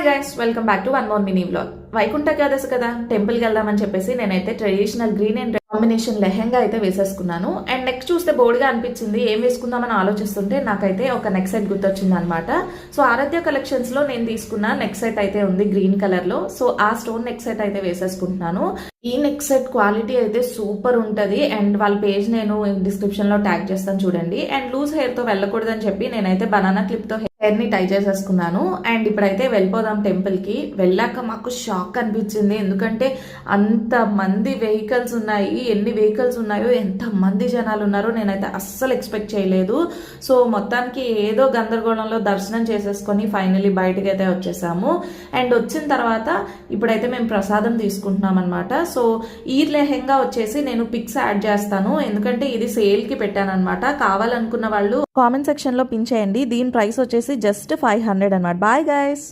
Guys, welcome back to one more mini vlog. Vaikuntha Ekadashi కదా, టెంపుల్కి వెళ్దామని చెప్పేసి నేనైతే traditional green and red combination lehenga అయితే వేసేసుకున్నాను. అండ్ నెక్ చూస్తే బోర్డుగా అనిపించింది. ఏం వేసుకుందామని ఆలోచిస్తుంటే నాకైతే ఒక నెక్ సెట్ గుర్తొచ్చింది అనమాట. సో ఆరాధ్య కలెక్షన్స్ లో నేను తీసుకున్న నెక్ సెట్ అయితే ఉంది గ్రీన్ కలర్ లో. సో ఆ స్టోన్ నెక్ సెట్ అయితే వేసేసుకుంటున్నాను. ఈ నెక్ సెట్ క్వాలిటీ అయితే సూపర్ ఉంటది. అండ్ వాళ్ళ పేజ్ నేను డిస్క్రిప్షన్ లో ట్యాగ్ చేస్తాను చూడండి. అండ్ లూజ్ హెయిర్ తో వెళ్ళకూడదని చెప్పి నేనైతే బనానా క్లిప్ తో హెయిర్ ని టై చేసేసుకున్నాను. అండ్ ఇప్పుడైతే వెళ్ళిపోదాం టెంపుల్ కి. వెళ్ళాక మాకు షాక్ అనిపించింది. ఎందుకంటే అంత మంది వెహికల్స్ ఉన్నాయి. ఎన్ని వెహికల్స్ ఉన్నాయో, ఎంత మంది జనాలు ఉన్నారో నేనైతే అస్సలు ఎక్స్పెక్ట్ చేయలేదు. సో మొత్తానికి ఏదో గందరగోళంలో దర్శనం చేసేసుకొని ఫైనలీ బయటకి అయితే వచ్చేసాము. అండ్ వచ్చిన తర్వాత ఇప్పుడైతే మేము ప్రసాదం తీసుకుంటున్నాం అనమాట. సో ఈ లెహెంగా వచ్చేసి నేను పిక్స్ యాడ్ చేస్తాను, ఎందుకంటే ఇది సేల్ కి పెట్టాను అనమాట. కావాలనుకున్న వాళ్ళు కామెంట్ సెక్షన్ లో పిన్ చేయండి. దీని ప్రైస్ వచ్చేసి జస్ట్ 500 అనమాట. Bye guys.